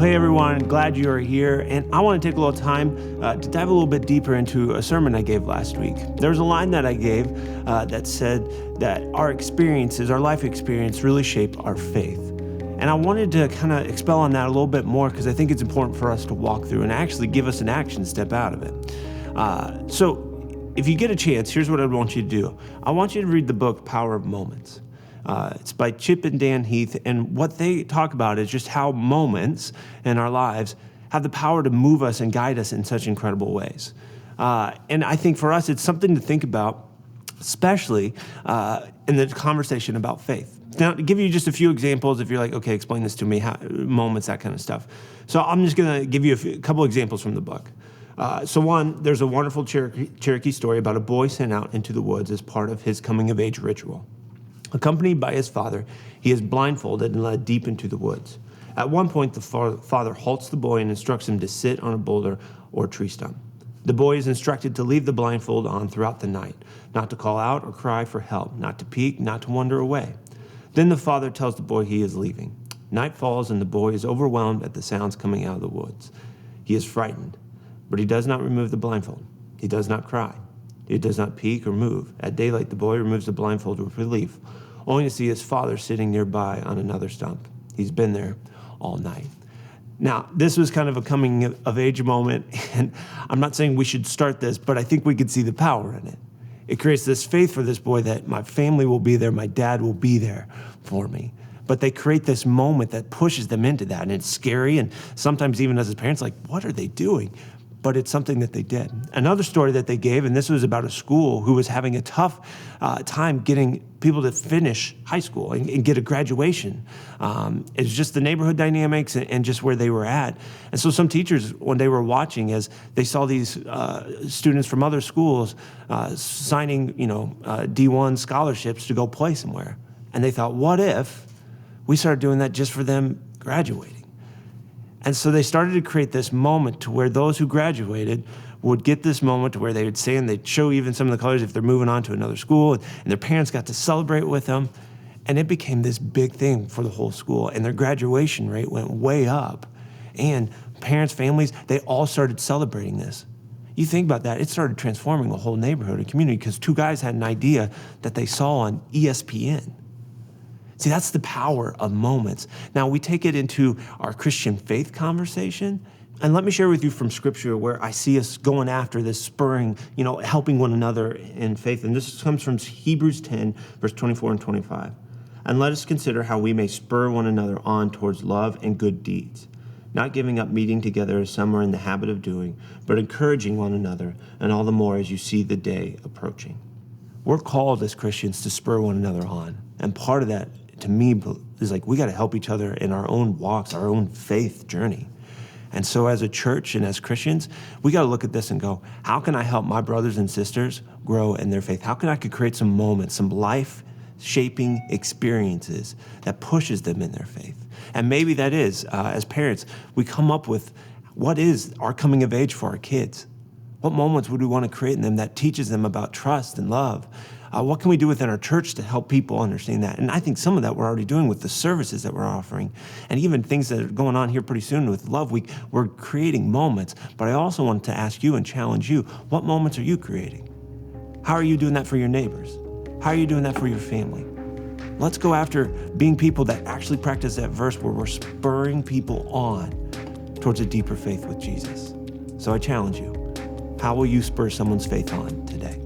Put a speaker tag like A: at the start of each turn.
A: Hey everyone, glad you are here. And I want to take a little time to dive a little bit deeper into a sermon I gave last week. There was a line that I gave that said that our experiences, our life experience really shape our faith. And I wanted to kind of expel on that a little bit more because I think it's important for us to walk through and actually give us an action step out of it. So if you get a chance, here's what I want you to do. I want you to read the book, Power of Moments. It's by Chip and Dan Heath, and what they talk about is just how moments in our lives have the power to move us and guide us in such incredible ways. And I think for us, it's something to think about, especially in the conversation about faith. Now, to give you just a few examples, if you're like, okay, explain this to me, moments, that kind of stuff. So I'm just going to give you a couple examples from the book. So one, there's a wonderful Cherokee story about a boy sent out into the woods as part of his coming-of-age ritual. Accompanied by his father, he is blindfolded and led deep into the woods. At one point, the father halts the boy and instructs him to sit on a boulder or tree stump. The boy is instructed to leave the blindfold on throughout the night, not to call out or cry for help, not to peek, not to wander away. Then the father tells the boy he is leaving. Night falls and the boy is overwhelmed at the sounds coming out of the woods. He is frightened, but he does not remove the blindfold. He does not cry. He does not peek or move. At daylight, the boy removes the blindfold with relief, only to see his father sitting nearby on another stump. He's been there all night. Now, this was kind of a coming-of-age moment, and I'm not saying we should start this, but I think we could see the power in it. It creates this faith for this boy that my family will be there, my dad will be there for me. But they create this moment that pushes them into that, and it's scary, and sometimes even as parents, like, what are they doing? But it's something that they did. Another story that they gave, and this was about a school who was having a tough time getting people to finish high school and get a graduation. It's just the neighborhood dynamics and just where they were at. And so some teachers, when they were watching, as they saw these students from other schools signing, D1 scholarships to go play somewhere. And they thought, what if we started doing that just for them graduating? And so they started to create this moment to where those who graduated would get this moment to where they would say, and they'd show even some of the colors if they're moving on to another school, and their parents got to celebrate with them. And it became this big thing for the whole school. And their graduation rate went way up. And parents, families, they all started celebrating this. You think about that, it started transforming a whole neighborhood and community because two guys had an idea that they saw on ESPN. See, that's the power of moments. Now, we take it into our Christian faith conversation, and let me share with you from Scripture where I see us going after this spurring, helping one another in faith. And this comes from Hebrews 10, verse 24 and 25. And let us consider how we may spur one another on towards love and good deeds, not giving up meeting together as some are in the habit of doing, but encouraging one another, and all the more as you see the day approaching. We're called as Christians to spur one another on, and part of that, to me, is like we got to help each other in our own walks, our own faith journey. And so as a church and as Christians, we got to look at this and go, how can I help my brothers and sisters grow in their faith? How can I create some moments, some life-shaping experiences that pushes them in their faith? And maybe that is, as parents, we come up with what is our coming of age for our kids? What moments would we want to create in them that teaches them about trust and love? What can we do within our church to help people understand that? And I think some of that we're already doing with the services that we're offering, and even things that are going on here pretty soon with Love Week. We're creating moments, but I also want to ask you and challenge you, what moments are you creating? How are you doing that for your neighbors? How are you doing that for your family? Let's go after being people that actually practice that verse where we're spurring people on towards a deeper faith with Jesus. So I challenge you, how will you spur someone's faith on today?